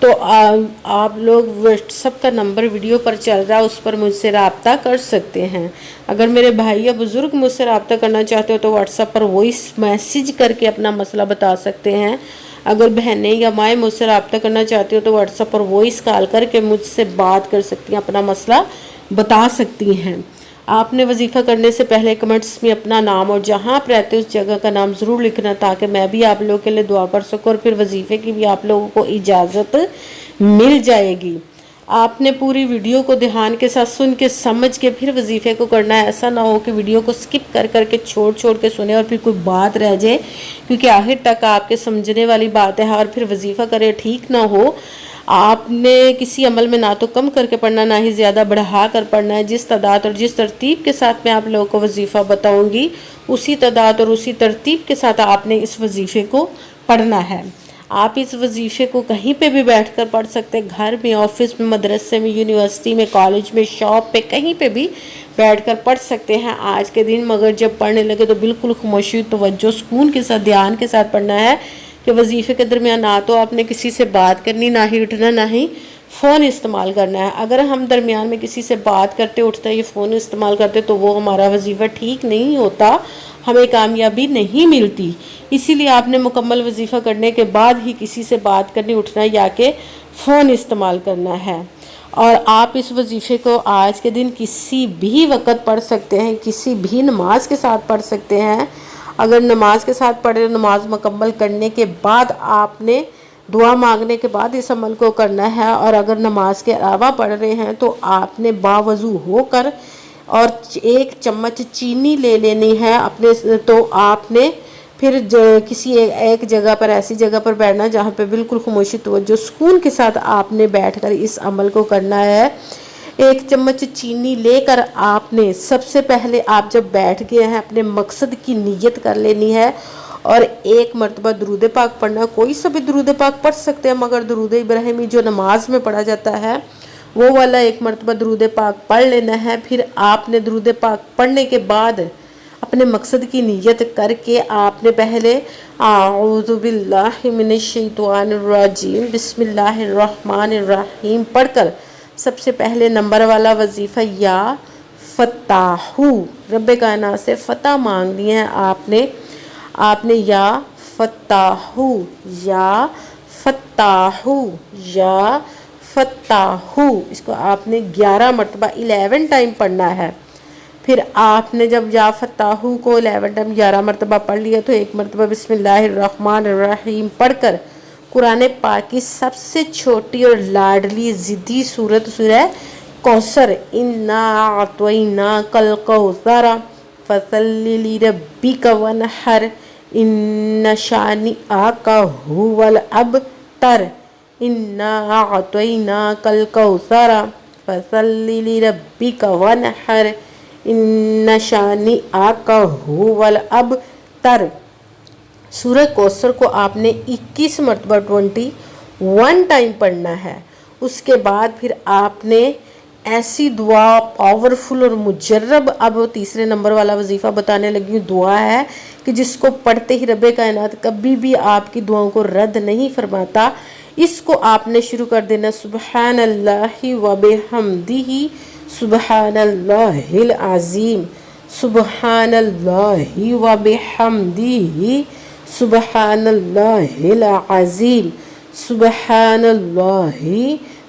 تو آپ لوگ واٹس ایپ کا نمبر ویڈیو پر چل رہا ہے، اس پر مجھ سے رابطہ کر سکتے ہیں۔ اگر میرے بھائی یا بزرگ مجھ سے رابطہ کرنا چاہتے ہو تو واٹس ایپ پر وائس میسیج کر کے اپنا مسئلہ بتا سکتے ہیں۔ اگر بہنیں یا مائیں مجھ سے رابطہ کرنا چاہتی ہو تو واٹس ایپ پر وائس کال کر کے مجھ سے بات کر سکتی ہیں، اپنا مسئلہ بتا سکتی ہیں۔ آپ نے وظیفہ کرنے سے پہلے کمنٹس میں اپنا نام اور جہاں آپ رہتے اس جگہ کا نام ضرور لکھنا، تاکہ میں بھی آپ لوگوں کے لیے دعا کر سکوں، اور پھر وظیفے کی بھی آپ لوگوں کو اجازت مل جائے گی۔ آپ نے پوری ویڈیو کو دھیان کے ساتھ سن کے سمجھ کے پھر وظیفے کو کرنا ہے۔ ایسا نہ ہو کہ ویڈیو کو سکپ کر کے چھوڑ کے سنیں اور پھر کوئی بات رہ جائے، کیونکہ آخر تک آپ کے سمجھنے والی بات ہے، اور پھر وظیفہ کرے ٹھیک نہ ہو۔ آپ نے کسی عمل میں نہ تو کم کر کے پڑھنا، نہ ہی زیادہ بڑھا کر پڑھنا ہے۔ جس تعداد اور جس ترتیب کے ساتھ میں آپ لوگوں کو وظیفہ بتاؤں گی، اسی تعداد اور اسی ترتیب کے ساتھ آپ نے اس وظیفے کو پڑھنا ہے۔ آپ اس وظیفے کو کہیں پہ بھی بیٹھ کر پڑھ سکتے ہیں، گھر میں، آفس میں، مدرسے میں، یونیورسٹی میں، کالج میں، شاپ پہ، کہیں پہ بھی بیٹھ کر پڑھ سکتے ہیں آج کے دن۔ مگر جب پڑھنے لگے تو بالکل خاموشی، توجہ، سکون کے ساتھ، دھیان کے ساتھ پڑھنا ہے، کہ وظیفے کے درمیان نہ تو آپ نے کسی سے بات کرنی، نہ ہی اٹھنا، نہ ہی فون استعمال کرنا ہے۔ اگر ہم درمیان میں کسی سے بات کرتے اٹھتے یہ فون استعمال کرتے تو وہ ہمارا وظیفہ ٹھیک نہیں ہوتا، ہمیں کامیابی نہیں ملتی۔ اسی لیے آپ نے مکمل وظیفہ کرنے کے بعد ہی کسی سے بات کرنی، اٹھنا یا کہ فون استعمال کرنا ہے۔ اور آپ اس وظیفے کو آج کے دن کسی بھی وقت پڑھ سکتے ہیں، کسی بھی نماز کے ساتھ پڑھ سکتے ہیں۔ اگر نماز کے ساتھ پڑھے، نماز مکمل کرنے کے بعد آپ نے دعا مانگنے کے بعد اس عمل کو کرنا ہے۔ اور اگر نماز کے علاوہ پڑھ رہے ہیں تو آپ نے باوضو ہو کر اور 1 چمچ چینی لے لینی ہے اپنے، تو آپ نے پھر کسی ایک جگہ پر، ایسی جگہ پر بیٹھنا جہاں پہ بالکل خاموشی، توجہ، سکون کے ساتھ آپ نے بیٹھ کر اس عمل کو کرنا ہے۔ 1 چمچ چینی لے کر آپ نے سب سے پہلے، آپ جب بیٹھ گئے ہیں، اپنے مقصد کی نیت کر لینی ہے، اور 1 مرتبہ درود پاک پڑھنا۔ کوئی سا بھی درود پاک پڑھ سکتے ہیں، مگر درود ابراہیمی جو نماز میں پڑھا جاتا ہے وہ والا 1 مرتبہ درود پاک پڑھ لینا ہے۔ پھر آپ نے درود پاک پڑھنے کے بعد اپنے مقصد کی نیت کر کے آپ نے پہلے اعوذ باللہ من الشیطان الرجیم بسم اللہ الرحمن الرحیم پڑھ کر سب سے پہلے نمبر والا وظیفہ یا فتاحو، رب کائنات سے فتح مانگنی ہے آپ نے یا فتاحو، یا فتاحو، یا فتاحو، اس کو آپ نے 11 مرتبہ 11 ٹائم پڑھنا ہے۔ پھر آپ نے جب یا فتاحو کو 11 ٹائم 11 مرتبہ پڑھ لیا تو 1 مرتبہ بسم اللہ الرحمن الرحیم پڑھ کر قرآن پاک کی سب سے چھوٹی اور لاڈلی ضدی سورت سورہ کوثر، انا اعطیناک الکوثر فصلی لربک وانحر ان شانئک ھو الابتر، انا اعطیناک الکوثر فصلی لربک وانحر ان شانئک ھو الابتر۔ سورہ کوثر کو آپ نے 21 مرتبہ 21 ٹائم پڑھنا ہے۔ اس کے بعد پھر آپ نے ایسی دعا پاورفل اور مجرب، اب تیسرے نمبر والا وظیفہ بتانے لگی ہوں، دعا ہے کہ جس کو پڑھتے ہی رب کائنات کبھی بھی آپ کی دعاؤں کو رد نہیں فرماتا۔ اس کو آپ نے شروع کر دینا، سبحان اللہ وبحمدہ سبحان اللہ العظیم، سبحان اللہ وبحمدہ سبحان اللہ العظیم، سبحان اللہ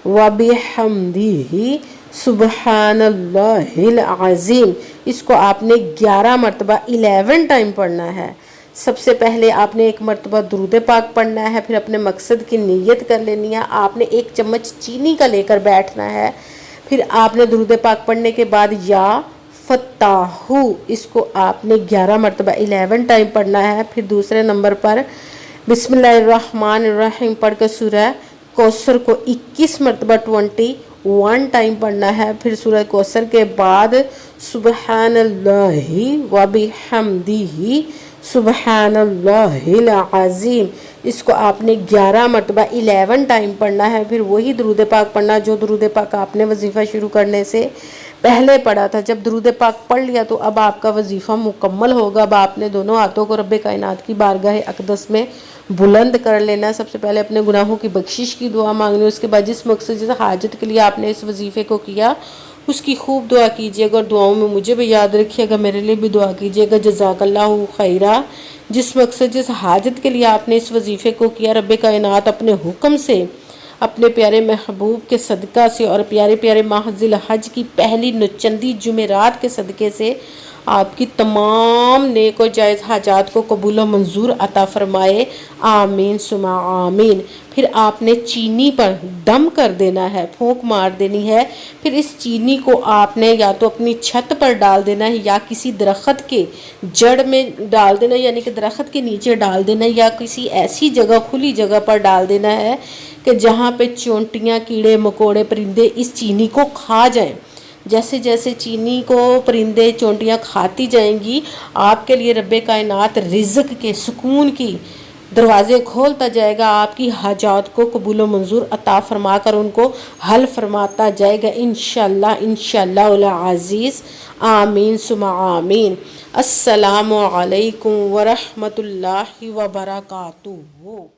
وبحمدہ سبحان اللہ العظیم۔ اس کو آپ نے 11 مرتبہ 11 ٹائم پڑھنا ہے۔ سب سے پہلے آپ نے 1 مرتبہ درود پاک پڑھنا ہے، پھر اپنے مقصد کی نیت کر لینی ہے۔ آپ نے 1 چمچ چینی کا لے کر بیٹھنا ہے۔ پھر آپ نے درود پاک پڑھنے کے بعد یا فتاحو، اس کو آپ نے 11 مرتبہ 11 ٹائم پڑھنا ہے۔ پھر دوسرے نمبر پر بسم اللہ الرحمن الرحیم پڑھ کر سورہ کوثر کو 21 مرتبہ 21 ٹائم پڑھنا ہے۔ پھر سورہ کوثر کے بعد سبحان اللہ وبحمدہ سبحان اللہ العظیم، اس کو آپ نے 11 مرتبہ 11 ٹائم پڑھنا ہے۔ پھر وہی درود پاک پڑھنا جو درود پاک آپ نے وظیفہ شروع کرنے سے پہلے پڑھا تھا. جب درود پاک پڑھ لیا تو اب آپ کا وظیفہ مکمل ہوگا. اب آپ نے دونوں ہاتھوں کو رب کائنات کی بارگاہ اقدس میں بلند کر لینا. سب سے پہلے اپنے گناہوں کی بخشش کی دعا مانگنی. اس کے بعد جس مقصد جس حاجت کے لیے آپ نے اس وظیفے کو کیا اس کی خوب دعا کیجیے گا. اور دعاؤں میں مجھے بھی یاد رکھیے گا, میرے لیے بھی دعا کیجیے گا. جزاک اللہ خیرہ. جس مقصد جس حاجت کے لیے آپ نے اس وظیفے کو کیا, رب کائنات اپنے حکم سے, اپنے پیارے محبوب کے صدقہ سے اور پیارے پیارے ماہ ذی الحج کی پہلی نچندی جمعرات کے صدقے سے آپ کی تمام نیک و جائز حاجات کو قبول و منظور عطا فرمائے. آمین ثم آمین. پھر آپ نے چینی پر دم کر دینا ہے, پھونک مار دینی ہے. پھر اس چینی کو آپ نے یا تو اپنی چھت پر ڈال دینا ہے یا کسی درخت کے جڑ میں ڈال دینا ہے, یعنی کہ درخت کے نیچے ڈال دینا ہے, یا کسی ایسی جگہ کھلی جگہ پر ڈال دینا ہے کہ جہاں پہ چونٹیاں, کیڑے مکوڑے, پرندے اس چینی کو کھا جائیں. جیسے جیسے چینی کو پرندے چونٹیاں کھاتی جائیں گی, آپ کے لیے رب کائنات رزق کے, سکون کی دروازے کھولتا جائے گا. آپ کی حاجات کو قبول و منظور عطا فرما کر ان کو حل فرماتا جائے گا انشاءاللہ العزیز. آمین ثم آمین. السلام علیکم ورحمۃ اللہ وبرکاتہ.